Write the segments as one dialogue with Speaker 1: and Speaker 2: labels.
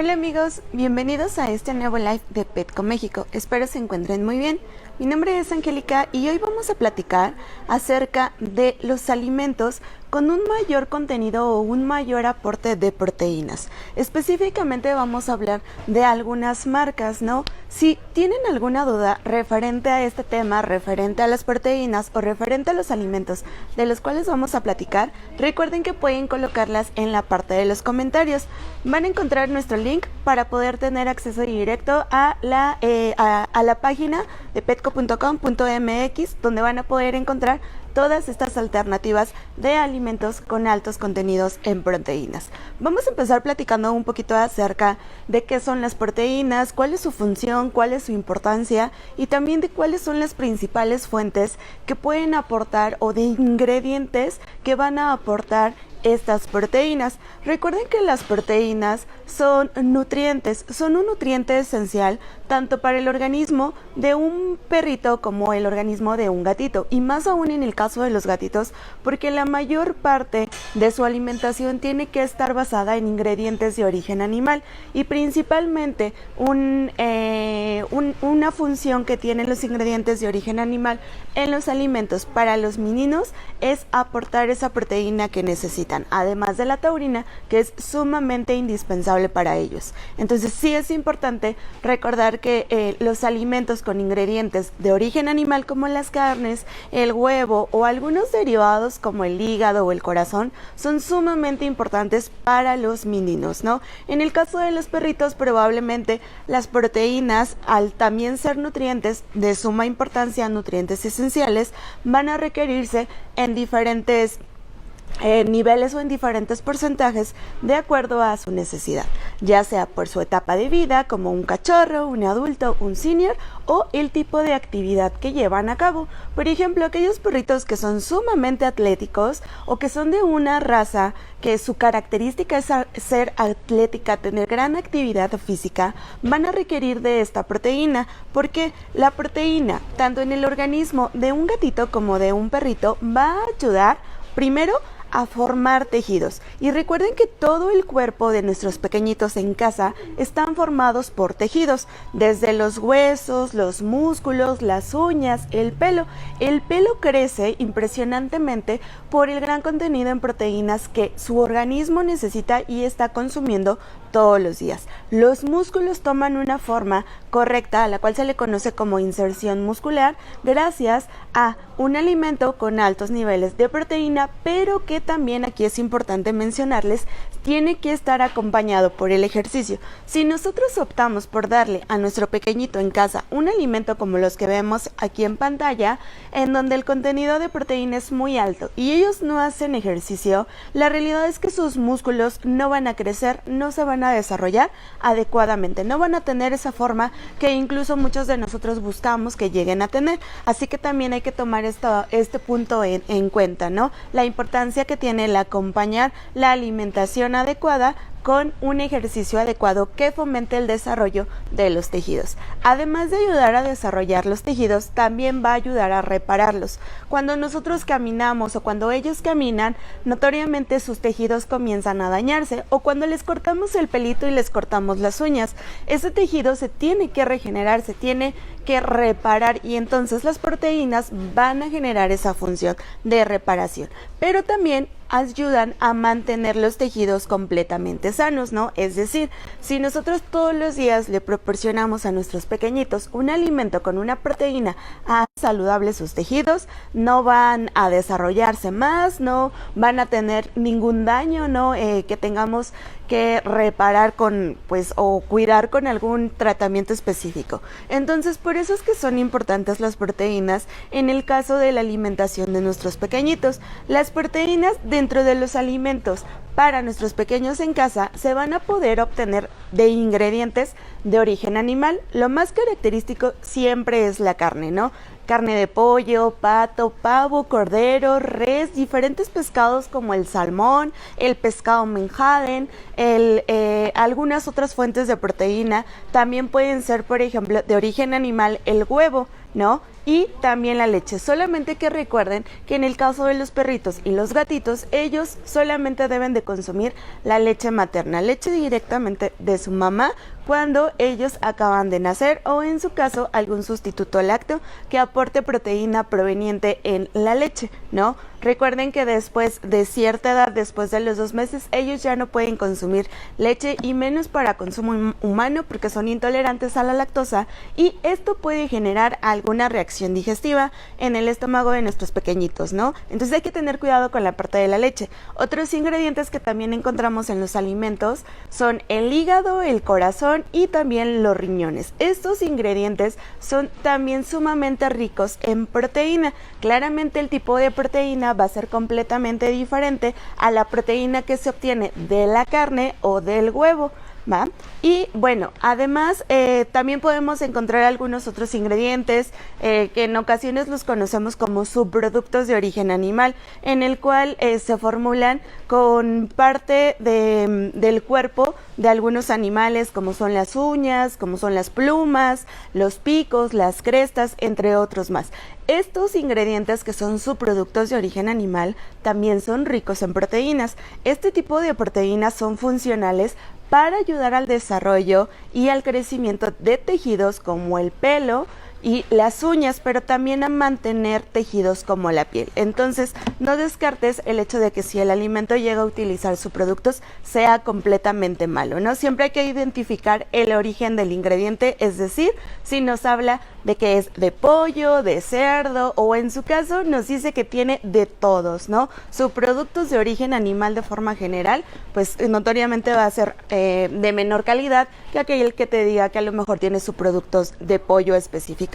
Speaker 1: Hola amigos, bienvenidos a este nuevo live de Petco México. Espero se encuentren muy bien. Mi nombre es Angélica y hoy vamos a platicar acerca de los alimentos con un mayor contenido o un mayor aporte de proteínas. Específicamente vamos a hablar de algunas marcas, ¿no? Si tienen alguna duda referente a este tema, referente a las proteínas o referente a los alimentos de los cuales vamos a platicar, recuerden que pueden colocarlas en la parte de los comentarios. Van a encontrar nuestro link para poder tener acceso directo a la página de petco.com.mx, donde van a poder encontrar todas estas alternativas de alimentos con altos contenidos en proteínas. Vamos a empezar platicando un poquito acerca de qué son las proteínas, cuál es su función, cuál es su importancia y también de cuáles son las principales fuentes que pueden aportar o de ingredientes que van a aportar estas proteínas. Recuerden que las proteínas son nutrientes, son un nutriente esencial tanto para el organismo de un perrito como el organismo de un gatito, y más aún en el caso de los gatitos, porque la mayor parte de su alimentación tiene que estar basada en ingredientes de origen animal, y principalmente una función que tienen los ingredientes de origen animal en los alimentos para los meninos es aportar esa proteína que necesitan, además de la taurina, que es sumamente indispensable para ellos. Entonces sí es importante recordar que los alimentos con ingredientes de origen animal como las carnes, el huevo o algunos derivados como el hígado o el corazón son sumamente importantes para los meninos, ¿no? En el caso de los perritos, probablemente las proteínas, al también ser nutrientes de suma importancia, nutrientes esenciales, van a requerirse en diferentes niveles o en diferentes porcentajes de acuerdo a su necesidad, ya sea por su etapa de vida como un cachorro, un adulto, un senior o el tipo de actividad que llevan a cabo. Por ejemplo, aquellos perritos que son sumamente atléticos o que son de una raza que su característica es ser atlética, tener gran actividad física, van a requerir de esta proteína, porque la proteína, tanto en el organismo de un gatito como de un perrito, va a ayudar primero a formar tejidos. Y recuerden que todo el cuerpo de nuestros pequeñitos en casa están formados por tejidos, desde los huesos, los músculos, las uñas, el pelo. El pelo crece impresionantemente por el gran contenido en proteínas que su organismo necesita y está consumiendo todos los días. Los músculos toman una forma correcta, a la cual se le conoce como inserción muscular, gracias a un alimento con altos niveles de proteína, pero que también, aquí es importante mencionarles, tiene que estar acompañado por el ejercicio. Si nosotros optamos por darle a nuestro pequeñito en casa un alimento como los que vemos aquí en pantalla, en donde el contenido de proteína es muy alto y ellos no hacen ejercicio, la realidad es que sus músculos no van a crecer, no se van a desarrollar adecuadamente, no van a tener esa forma que incluso muchos de nosotros buscamos que lleguen a tener. Así que también hay que tomar este punto en cuenta, ¿no? La importancia que tiene el acompañar la alimentación adecuada con un ejercicio adecuado que fomente el desarrollo de los tejidos. Además de ayudar a desarrollar los tejidos, también va a ayudar a repararlos. Cuando nosotros caminamos o cuando ellos caminan, notoriamente sus tejidos comienzan a dañarse, o cuando les cortamos el pelito y les cortamos las uñas, ese tejido se tiene que regenerar, se tiene que reparar, y entonces las proteínas van a generar esa función de reparación, pero también ayudan a mantener los tejidos completamente sanos, ¿no? Es decir, si nosotros todos los días le proporcionamos a nuestros pequeñitos un alimento con una proteína saludable, sus tejidos no van a desarrollarse más, no van a tener ningún daño, ¿no? Que tengamos que reparar con, pues, o cuidar con algún tratamiento específico. Entonces, por eso es que son importantes las proteínas en el caso de la alimentación de nuestros pequeñitos. Las proteínas dentro de los alimentos para nuestros pequeños en casa se van a poder obtener de ingredientes de origen animal. Lo más característico siempre es la carne, ¿no? Carne de pollo, pato, pavo, cordero, res, diferentes pescados como el salmón, el pescado menhaden, algunas otras fuentes de proteína. También pueden ser, por ejemplo, de origen animal, el huevo, ¿no? Y también la leche, solamente que recuerden que en el caso de los perritos y los gatitos, ellos solamente deben de consumir la leche materna, leche directamente de su mamá cuando ellos acaban de nacer, o en su caso algún sustituto lácteo que aporte proteína proveniente en la leche, ¿no? Recuerden que después de cierta edad, después de los 2 meses, ellos ya no pueden consumir leche, y menos para consumo humano, porque son intolerantes a la lactosa, y esto puede generar alguna reacción digestiva en el estómago de nuestros pequeñitos, ¿no? Entonces hay que tener cuidado con la parte de la leche. Otros ingredientes que también encontramos en los alimentos son el hígado, el corazón y también los riñones. Estos ingredientes son también sumamente ricos en proteína. Claramente el tipo de proteína va a ser completamente diferente a la proteína que se obtiene de la carne o del huevo, ¿va? Y bueno, además también podemos encontrar algunos otros ingredientes que en ocasiones los conocemos como subproductos de origen animal, en el cual se formulan con parte del cuerpo de algunos animales, como son las uñas, como son las plumas, los picos, las crestas, entre otros más. Estos ingredientes, que son subproductos de origen animal, también son ricos en proteínas. Este tipo de proteínas son funcionales para ayudar al desarrollo y al crecimiento de tejidos como el pelo y las uñas, pero también a mantener tejidos como la piel. Entonces, no descartes el hecho de que si el alimento llega a utilizar subproductos sea completamente malo, ¿no? Siempre hay que identificar el origen del ingrediente, es decir, si nos habla de que es de pollo, de cerdo, o en su caso nos dice que tiene de todos, ¿no? Subproductos de origen animal de forma general, pues notoriamente va a ser de menor calidad que aquel que te diga que a lo mejor tiene subproductos de pollo específicamente.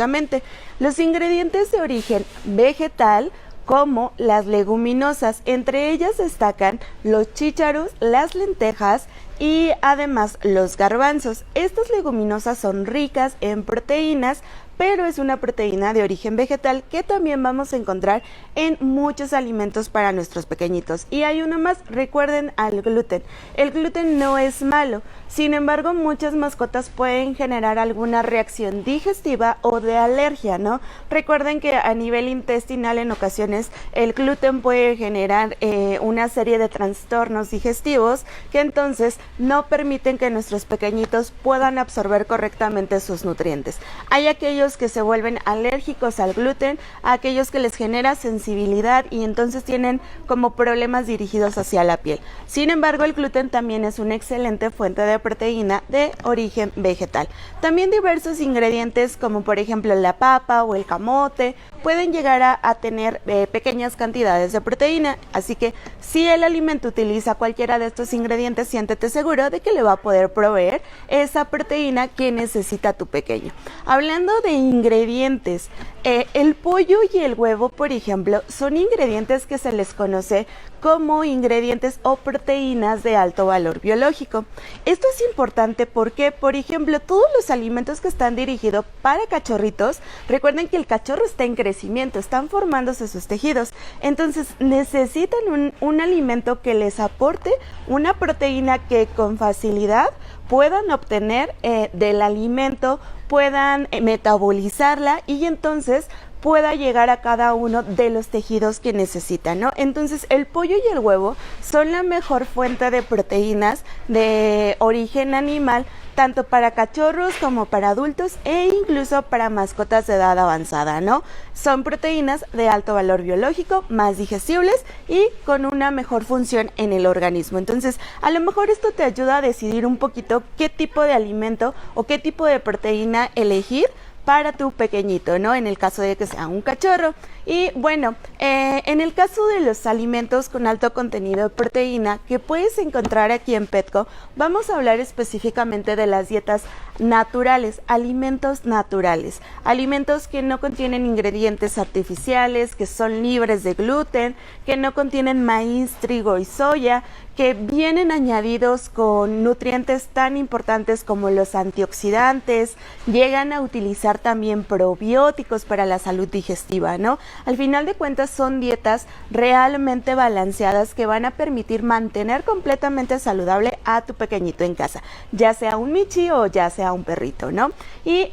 Speaker 1: Los ingredientes de origen vegetal, como las leguminosas, entre ellas destacan los chícharos, las lentejas y además los garbanzos. Estas leguminosas son ricas en proteínas, pero es una proteína de origen vegetal que también vamos a encontrar en muchos alimentos para nuestros pequeñitos. Y hay uno más, recuerden al gluten. El gluten no es malo, sin embargo muchas mascotas pueden generar alguna reacción digestiva o de alergia, ¿no? Recuerden que a nivel intestinal en ocasiones el gluten puede generar una serie de trastornos digestivos que entonces no permiten que nuestros pequeñitos puedan absorber correctamente sus nutrientes. Hay aquellos que se vuelven alérgicos al gluten, a aquellos que les genera sensibilidad y entonces tienen como problemas dirigidos hacia la piel. Sin embargo, el gluten también es una excelente fuente de proteína de origen vegetal. También diversos ingredientes como por ejemplo la papa o el camote pueden llegar a tener pequeñas cantidades de proteína, así que si el alimento utiliza cualquiera de estos ingredientes, siéntete seguro de que le va a poder proveer esa proteína que necesita tu pequeño. Hablando de ingredientes, el pollo y el huevo, por ejemplo, son ingredientes que se les conoce como ingredientes o proteínas de alto valor biológico. Esto es importante porque, por ejemplo, todos los alimentos que están dirigidos para cachorritos, recuerden que el cachorro está en crecimiento, están formándose sus tejidos, entonces necesitan un alimento que les aporte una proteína que con facilidad puedan obtener del alimento, puedan metabolizarla y entonces pueda llegar a cada uno de los tejidos que necesitan, ¿no? Entonces el pollo y el huevo son la mejor fuente de proteínas de origen animal, tanto para cachorros como para adultos e incluso para mascotas de edad avanzada, ¿no? Son proteínas de alto valor biológico, más digestibles y con una mejor función en el organismo. Entonces, a lo mejor esto te ayuda a decidir un poquito qué tipo de alimento o qué tipo de proteína elegir para tu pequeñito, ¿no? En el caso de que sea un cachorro. Y bueno, en el caso de los alimentos con alto contenido de proteína que puedes encontrar aquí en Petco, vamos a hablar específicamente de las dietas naturales, alimentos naturales, alimentos que no contienen ingredientes artificiales, que son libres de gluten, que no contienen maíz, trigo y soya, que vienen añadidos con nutrientes tan importantes como los antioxidantes, llegan a utilizar también probióticos para la salud digestiva, ¿no? Al final de cuentas son dietas realmente balanceadas que van a permitir mantener completamente saludable a tu pequeñito en casa, ya sea un michi o ya sea un perrito, ¿no? Y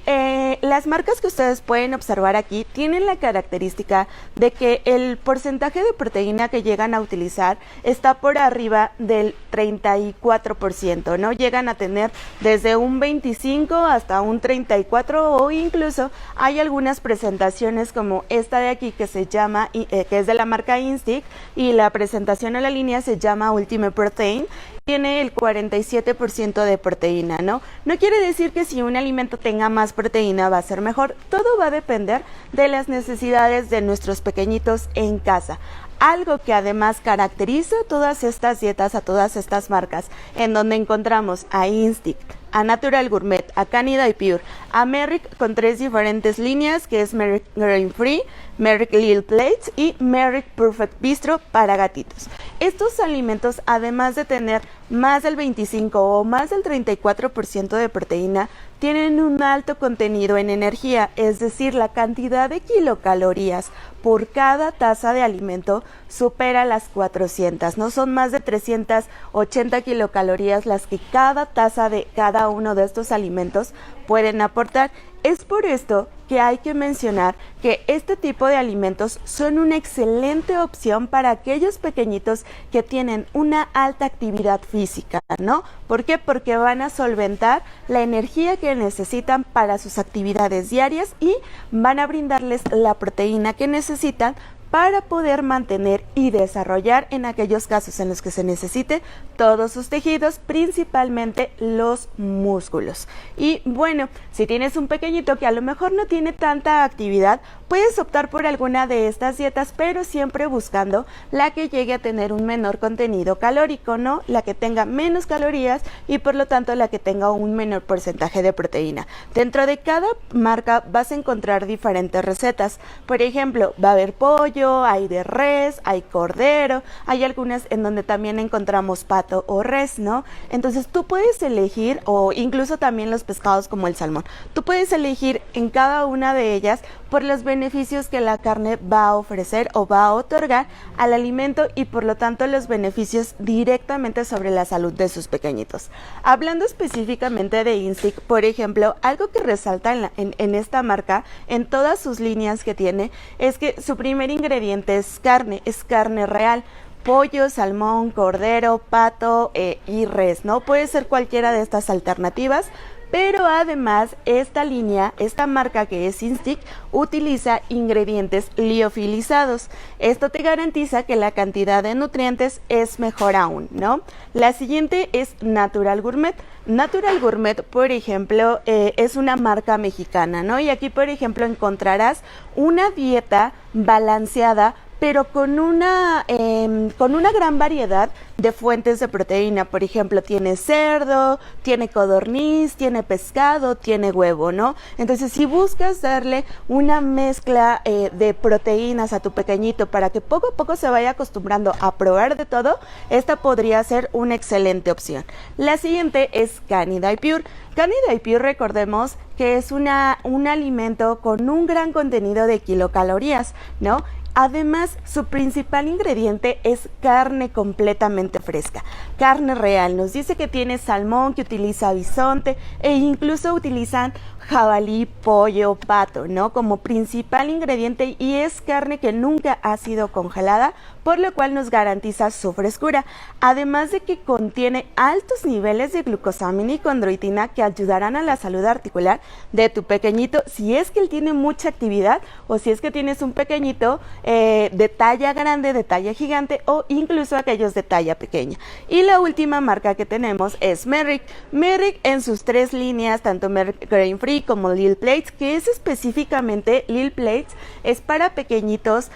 Speaker 1: las marcas que ustedes pueden observar aquí tienen la característica de que el porcentaje de proteína que llegan a utilizar está por arriba del 34%, ¿no? Llegan a tener desde un 25 hasta un 34 o incluso hay algunas presentaciones como esta de aquí que se llama, que es de la marca Instinct, y la presentación a la línea se llama Ultimate Protein. Tiene el 47% de proteína, ¿no? No quiere decir que si un alimento tenga más proteína va a ser mejor. Todo va a depender de las necesidades de nuestros pequeñitos en casa. Algo que además caracteriza todas estas dietas, a todas estas marcas, en donde encontramos a Instinct, a Natural Gourmet, a Canida y Pure, a Merrick con 3 diferentes líneas, que es Merrick Grain Free, Merrick Little Plates y Merrick Perfect Bistro para gatitos. Estos alimentos, además de tener más del 25 o más del 34% de proteína, tienen un alto contenido en energía, es decir, la cantidad de kilocalorías por cada taza de alimento supera las 400, no son más de 380 kilocalorías las que cada taza de cada uno de estos alimentos pueden aportar. Es por esto que hay que mencionar que este tipo de alimentos son una excelente opción para aquellos pequeñitos que tienen una alta actividad física, ¿no? ¿Por qué? Porque van a solventar la energía que necesitan para sus actividades diarias y van a brindarles la proteína que necesitan para poder mantener y desarrollar en aquellos casos en los que se necesite todos sus tejidos, principalmente los músculos. Y bueno, si tienes un pequeñito que a lo mejor no tiene tanta actividad, puedes optar por alguna de estas dietas, pero siempre buscando la que llegue a tener un menor contenido calórico, ¿no? La que tenga menos calorías y por lo tanto la que tenga un menor porcentaje de proteína. Dentro de cada marca vas a encontrar diferentes recetas. Por ejemplo, va a haber pollo, hay de res, hay cordero, hay algunas en donde también encontramos pato o res, ¿no? Entonces tú puedes elegir, o incluso también los pescados como el salmón, tú puedes elegir en cada una de ellas por los beneficios que la carne va a ofrecer o va a otorgar al alimento y por lo tanto los beneficios directamente sobre la salud de sus pequeñitos. Hablando específicamente de Instinct, por ejemplo, algo que resalta en esta marca, en todas sus líneas que tiene, es que su primer ingrediente es carne real. Pollo, salmón, cordero, pato y res, ¿no? Puede ser cualquiera de estas alternativas, pero además esta línea, esta marca que es Instinct, utiliza ingredientes liofilizados. Esto te garantiza que la cantidad de nutrientes es mejor aún, ¿no? La siguiente es Natural Gourmet. Natural Gourmet, por ejemplo, es una marca mexicana, ¿no? Y aquí, por ejemplo, encontrarás una dieta balanceada, pero con una gran variedad de fuentes de proteína. Por ejemplo, tiene cerdo, tiene codorniz, tiene pescado, tiene huevo, ¿no? Entonces, si buscas darle una mezcla de proteínas a tu pequeñito para que poco a poco se vaya acostumbrando a probar de todo, esta podría ser una excelente opción. La siguiente es Canida y Pure. Canida y Pure, recordemos que es un alimento con un gran contenido de kilocalorías, ¿no? Además, su principal ingrediente es carne completamente fresca, carne real. Nos dice que tiene salmón, que utiliza bisonte e incluso utilizan jabalí, pollo, pato, ¿no? Como principal ingrediente, y es carne que nunca ha sido congelada, por lo cual nos garantiza su frescura. Además de que contiene altos niveles de glucosamina y condroitina que ayudarán a la salud articular de tu pequeñito si es que él tiene mucha actividad o si es que tienes un pequeñito de talla grande, de talla gigante o incluso aquellos de talla pequeña. Y la última marca que tenemos es Merrick. Merrick en sus 3 líneas, tanto Merrick Grain Free como Little Plates, que es específicamente Little Plates, es para pequeñitos,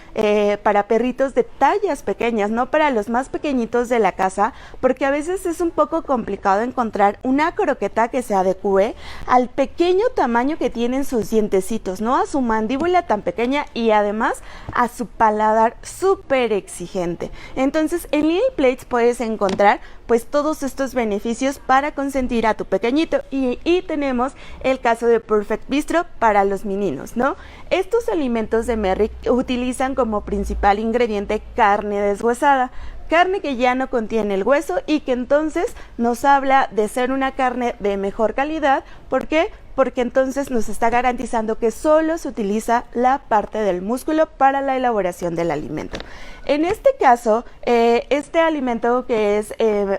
Speaker 1: para perritos de talla tallas pequeñas, no para los más pequeñitos de la casa, porque a veces es un poco complicado encontrar una croqueta que se adecue al pequeño tamaño que tienen sus dientecitos, ¿no? A su mandíbula tan pequeña y además a su paladar súper exigente. Entonces en Little Plates puedes encontrar pues todos estos beneficios para consentir a tu pequeñito y tenemos el caso de Perfect Bistro para los meninos, ¿no? Estos alimentos de Merrick utilizan como principal ingrediente carne deshuesada, carne que ya no contiene el hueso y que entonces nos habla de ser una carne de mejor calidad. ¿Por qué? Porque entonces nos está garantizando que solo se utiliza la parte del músculo para la elaboración del alimento. En este caso, este alimento que es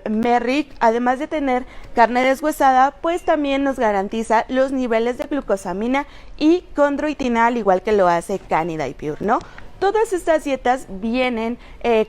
Speaker 1: Merrick, además de tener carne deshuesada, pues también nos garantiza los niveles de glucosamina y condroitina, al igual que lo hace Canida y Pure, ¿no? Todas estas dietas vienen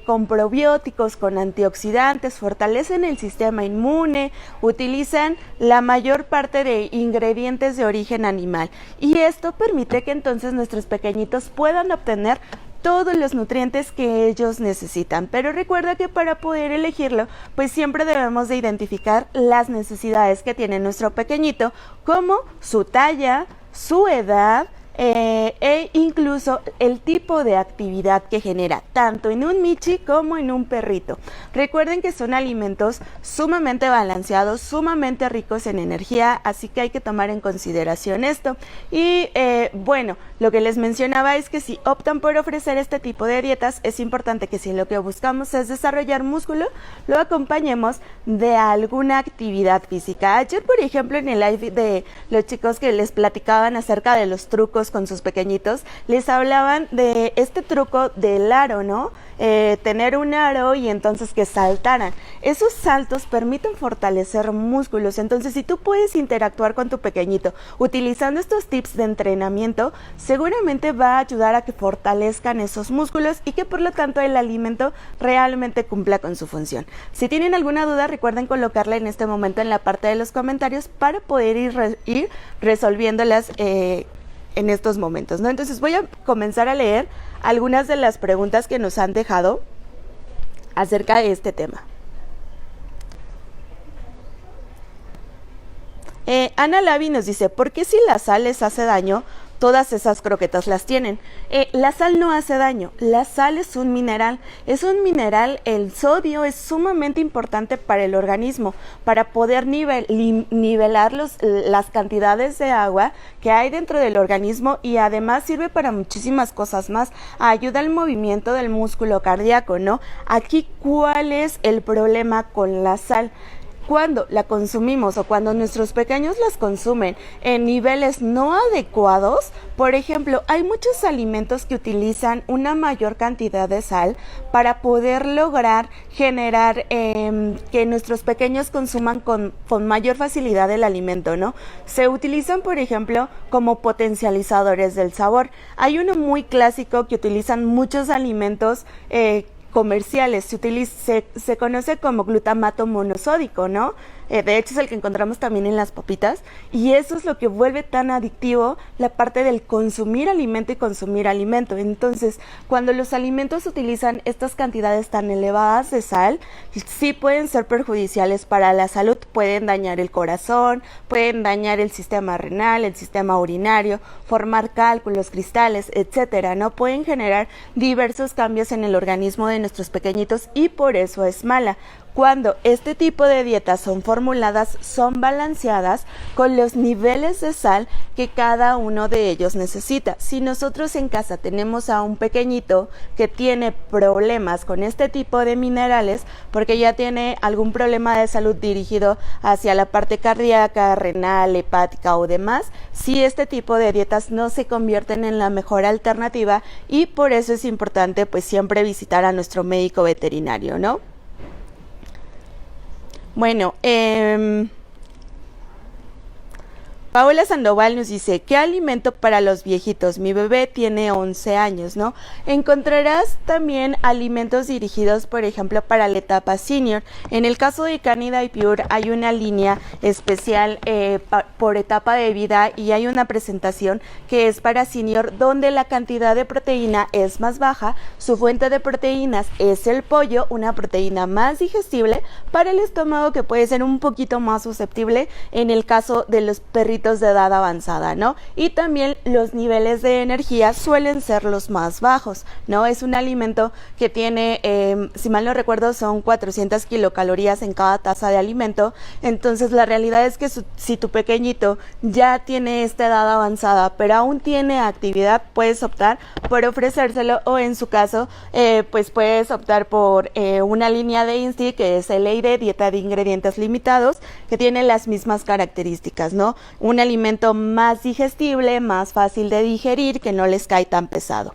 Speaker 1: con probióticos, con antioxidantes, fortalecen el sistema inmune, utilizan la mayor parte de ingredientes de origen animal y esto permite que entonces nuestros pequeñitos puedan obtener todos los nutrientes que ellos necesitan. Pero recuerda que para poder elegirlo, pues siempre debemos de identificar las necesidades que tiene nuestro pequeñito, como su talla, su edad, e incluso el tipo de actividad que genera, tanto en un michi como en un perrito. Recuerden que son alimentos sumamente balanceados, sumamente ricos en energía, así que hay que tomar en consideración esto. Y bueno, lo que les mencionaba es que si optan por ofrecer este tipo de dietas, es importante que si lo que buscamos es desarrollar músculo, lo acompañemos de alguna actividad física. Ayer, por ejemplo, en el live de los chicos que les platicaban acerca de los trucos con sus pequeñitos, les hablaban de este truco del aro, ¿no? Tener un aro y entonces que saltaran. Esos saltos permiten fortalecer músculos, entonces si tú puedes interactuar con tu pequeñito utilizando estos tips de entrenamiento, seguramente va a ayudar a que fortalezcan esos músculos y que por lo tanto el alimento realmente cumpla con su función. Si tienen alguna duda, recuerden colocarla en este momento en la parte de los comentarios para poder ir resolviéndolas en estos momentos, ¿no? Entonces voy a comenzar a leer algunas de las preguntas que nos han dejado acerca de este tema. Ana Lavi nos dice, ¿por qué si la sal les hace daño, todas esas croquetas las tienen? La sal no hace daño, la sal es un mineral, el sodio es sumamente importante para el organismo, para poder nivelar las cantidades de agua que hay dentro del organismo y además sirve para muchísimas cosas más, ayuda al movimiento del músculo cardíaco, ¿no? Aquí, ¿cuál es el problema con la sal? Cuando la consumimos o cuando nuestros pequeños las consumen en niveles no adecuados, por ejemplo, hay muchos alimentos que utilizan una mayor cantidad de sal para poder lograr generar que nuestros pequeños consuman con mayor facilidad el alimento, ¿no? Se utilizan, por ejemplo, como potencializadores del sabor. Hay uno muy clásico que utilizan muchos alimentos comerciales, se conoce como glutamato monosódico, ¿no? De hecho es el que encontramos también en las papitas y eso es lo que vuelve tan adictivo la parte del consumir alimento y consumir alimento. Entonces, cuando los alimentos utilizan estas cantidades tan elevadas de sal, sí pueden ser perjudiciales para la salud, pueden dañar el corazón, pueden dañar el sistema renal, el sistema urinario, formar cálculos, cristales, etcétera, ¿no? Pueden generar diversos cambios en el organismo de nuestros pequeñitos y por eso es mala. Cuando este tipo de dietas son formuladas, son balanceadas con los niveles de sal que cada uno de ellos necesita. Si nosotros en casa tenemos a un pequeñito que tiene problemas con este tipo de minerales, porque ya tiene algún problema de salud dirigido hacia la parte cardíaca, renal, hepática o demás, sí, este tipo de dietas no se convierten en la mejor alternativa y por eso es importante pues siempre visitar a nuestro médico veterinario, ¿no? Bueno, Paola Sandoval nos dice, ¿qué alimento para los viejitos? Mi bebé tiene 11 años, ¿no? Encontrarás también alimentos dirigidos, por ejemplo, para la etapa senior. En el caso de Canida y Pure hay una línea especial por etapa de vida y hay una presentación que es para senior donde la cantidad de proteína es más baja, su fuente de proteínas es el pollo, una proteína más digestible para el estómago que puede ser un poquito más susceptible en el caso de los perritos de edad avanzada, ¿no? Y también los niveles de energía suelen ser los más bajos, ¿no? Es un alimento que tiene, si mal no recuerdo, son 400 kilocalorías en cada taza de alimento. Entonces la realidad es que si tu pequeñito ya tiene esta edad avanzada pero aún tiene actividad, puedes optar por ofrecérselo, o en su caso pues puedes optar por una línea de INSTI que es el EIRE, dieta de ingredientes limitados, que tiene las mismas características, ¿no? Un alimento más digestible, más fácil de digerir, que no les cae tan pesado.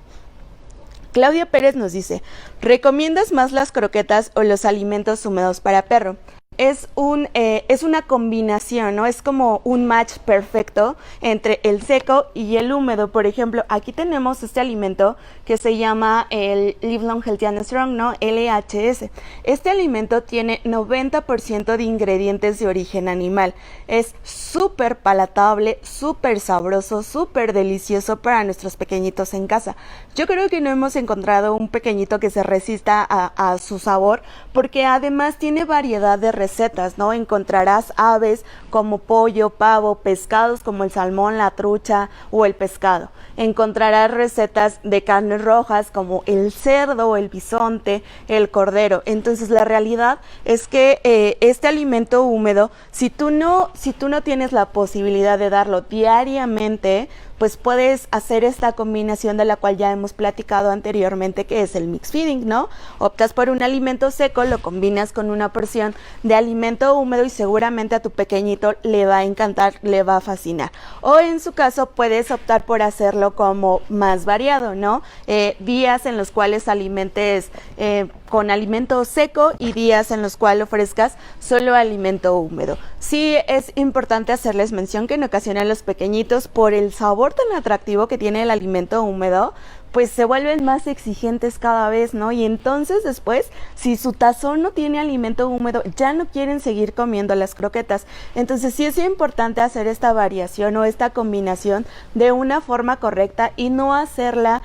Speaker 1: Claudia Pérez nos dice, ¿recomiendas más las croquetas o los alimentos húmedos para perro? Es una combinación, ¿no? Es como un match perfecto entre el seco y el húmedo. Por ejemplo, aquí tenemos este alimento que se llama el Live Long Healthy and Strong, ¿no? LHS. Este alimento tiene 90% de ingredientes de origen animal. Es súper palatable, súper sabroso, súper delicioso para nuestros pequeñitos en casa. Yo creo que no hemos encontrado un pequeñito que se resista a su sabor, porque además tiene variedad de recetas, ¿no? Encontrarás aves como pollo, pavo, pescados como el salmón, la trucha o el pescado. Encontrarás recetas de carnes rojas como el cerdo, el bisonte, el cordero. Entonces la realidad es que este alimento húmedo, si tú no tienes la posibilidad de darlo diariamente, pues puedes hacer esta combinación de la cual ya hemos platicado anteriormente, que es el mix feeding, ¿no? Optas por un alimento seco, lo combinas con una porción de alimento húmedo y seguramente a tu pequeñito le va a encantar, le va a fascinar. O en su caso puedes optar por hacerlo como más variado, ¿no? Días en los cuales alimentes con alimento seco y días en los cuales ofrezcas solo alimento húmedo. Sí es importante hacerles mención que en ocasiones los pequeñitos, por el sabor tan atractivo que tiene el alimento húmedo, pues se vuelven más exigentes cada vez, ¿no? Y entonces después, si su tazón no tiene alimento húmedo, ya no quieren seguir comiendo las croquetas. Entonces sí es importante hacer esta variación o esta combinación de una forma correcta y no hacerla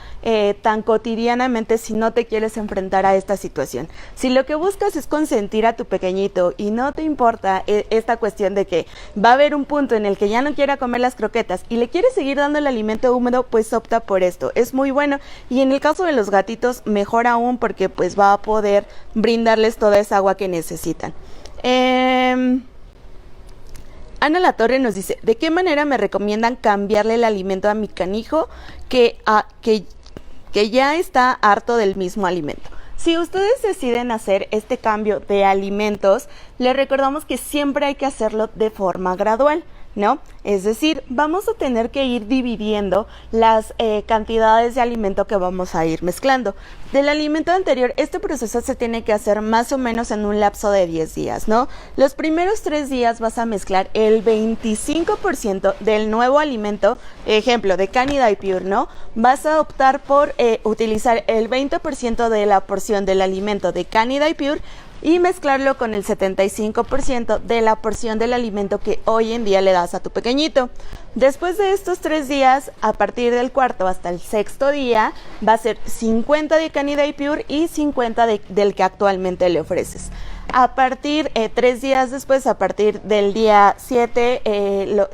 Speaker 1: tan cotidianamente si no te quieres enfrentar a esta situación. Si lo que buscas es consentir a tu pequeñito y no te importa esta cuestión de que va a haber un punto en el que ya no quiera comer las croquetas y le quieres seguir dando el alimento húmedo, pues opta por esto. Es muy bueno. Y en el caso de los gatitos, mejor aún, porque pues va a poder brindarles toda esa agua que necesitan. Ana Latorre nos dice, ¿de qué manera me recomiendan cambiarle el alimento a mi canijo que ya está harto del mismo alimento? Si ustedes deciden hacer este cambio de alimentos, les recordamos que siempre hay que hacerlo de forma gradual, ¿no? Es decir, vamos a tener que ir dividiendo las cantidades de alimento que vamos a ir mezclando. Del alimento anterior, este proceso se tiene que hacer más o menos en un lapso de 10 días, ¿no? Los primeros 3 días vas a mezclar el 25% del nuevo alimento, ejemplo, de Canida y Pure, ¿no? Vas a optar por utilizar el 20% de la porción del alimento de Canida y Pure y mezclarlo con el 75% de la porción del alimento que hoy en día le das a tu pequeñito. Después de estos 3 días, a partir del cuarto hasta el sexto día, va a ser 50 de Canida y Pure y 50 del que actualmente le ofreces. A partir 3 días después, a partir del día 7,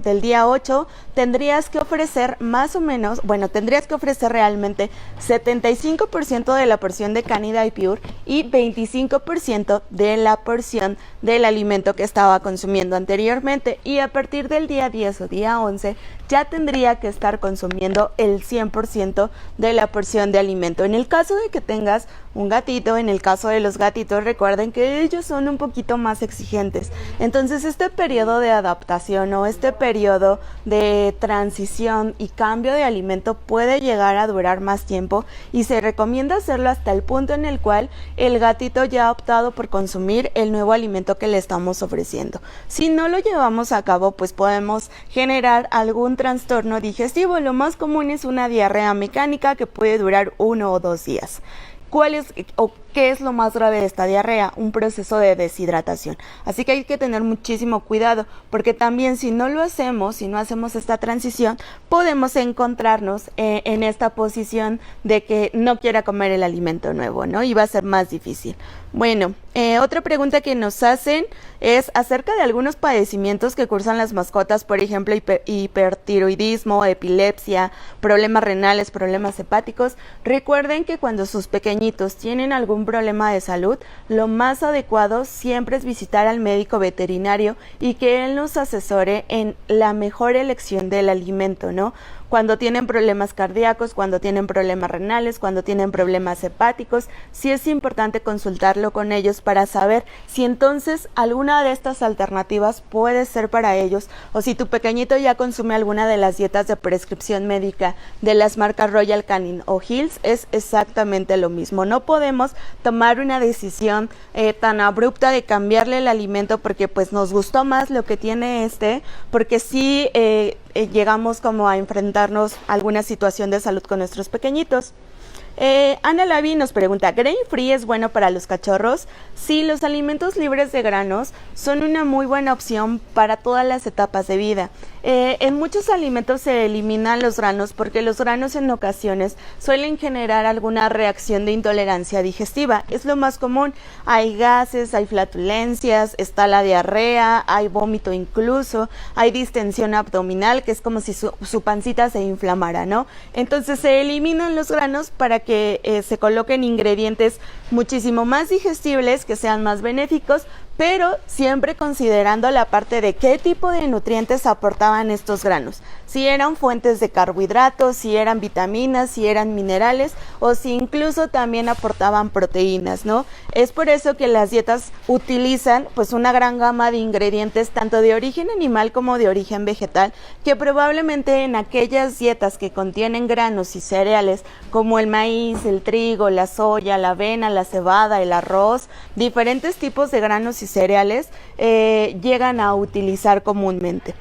Speaker 1: del día 8, tendrías que ofrecer más o menos, tendrías que ofrecer realmente 75% de la porción de Canida y Pure y 25% de la porción del alimento que estaba consumiendo anteriormente. Y a partir del día 10 o día 11, ya tendría que estar consumiendo el 100% de la porción de alimento. En el caso de que tengas un gatito, en el caso de los gatitos, recuerden que ellos son un poquito más exigentes. Entonces este periodo de adaptación o este periodo de transición y cambio de alimento puede llegar a durar más tiempo y se recomienda hacerlo hasta el punto en el cual el gatito ya ha optado por consumir el nuevo alimento que le estamos ofreciendo. Si no lo llevamos a cabo, pues podemos generar algún trastorno digestivo. Lo más común es una diarrea mecánica que puede durar 1 o 2 días. ¿Cuál es o qué es lo más grave de esta diarrea? Un proceso de deshidratación. Así que hay que tener muchísimo cuidado, porque también si no lo hacemos, si no hacemos esta transición, podemos encontrarnos en esta posición de que no quiera comer el alimento nuevo, ¿no? Y va a ser más difícil. Bueno, otra pregunta que nos hacen es acerca de algunos padecimientos que cursan las mascotas, por ejemplo, hipertiroidismo, epilepsia, problemas renales, problemas hepáticos. Recuerden que cuando sus pequeñitos tienen algún problema de salud, lo más adecuado siempre es visitar al médico veterinario y que él nos asesore en la mejor elección del alimento, ¿no? Cuando tienen problemas cardíacos, cuando tienen problemas renales, cuando tienen problemas hepáticos, sí es importante consultarlo con ellos para saber si entonces alguna de estas alternativas puede ser para ellos, o si tu pequeñito ya consume alguna de las dietas de prescripción médica de las marcas Royal Canin o Hills, es exactamente lo mismo. No podemos tomar una decisión tan abrupta de cambiarle el alimento porque pues nos gustó más lo que tiene porque sí llegamos como a enfrentarnos a alguna situación de salud con nuestros pequeñitos. Ana Lavi nos pregunta, ¿grain free es bueno para los cachorros? Sí, los alimentos libres de granos son una muy buena opción para todas las etapas de vida. En muchos alimentos se eliminan los granos porque los granos en ocasiones suelen generar alguna reacción de intolerancia digestiva. Es lo más común. Hay gases, hay flatulencias, está la diarrea, hay vómito incluso, hay distensión abdominal, que es como si su pancita se inflamara, ¿no? Entonces se eliminan los granos para que se coloquen ingredientes muchísimo más digestibles, que sean más benéficos, pero siempre considerando la parte de qué tipo de nutrientes aportaban estos granos, si eran fuentes de carbohidratos, si eran vitaminas, si eran minerales o si incluso también aportaban proteínas, ¿no? Es por eso que las dietas utilizan pues una gran gama de ingredientes tanto de origen animal como de origen vegetal, que probablemente en aquellas dietas que contienen granos y cereales como el maíz, el trigo, la soya, la avena, la cebada, el arroz, diferentes tipos de granos y cereales llegan a utilizar comúnmente.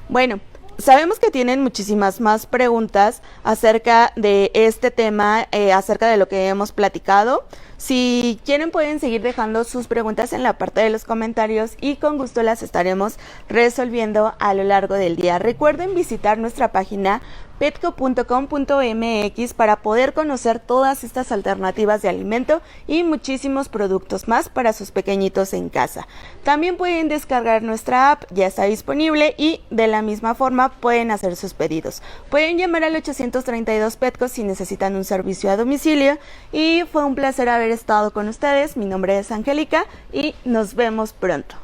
Speaker 1: Bueno, sabemos que tienen muchísimas más preguntas acerca de este tema, acerca de lo que hemos platicado. Si quieren pueden seguir dejando sus preguntas en la parte de los comentarios y con gusto las estaremos resolviendo a lo largo del día. Recuerden visitar nuestra página petco.com.mx para poder conocer todas estas alternativas de alimento y muchísimos productos más para sus pequeñitos en casa. También pueden descargar nuestra app, ya está disponible, y de la misma forma pueden hacer sus pedidos. Pueden llamar al 832 Petco si necesitan un servicio a domicilio. Y fue un placer haber estado con ustedes. Mi nombre es Angélica y nos vemos pronto.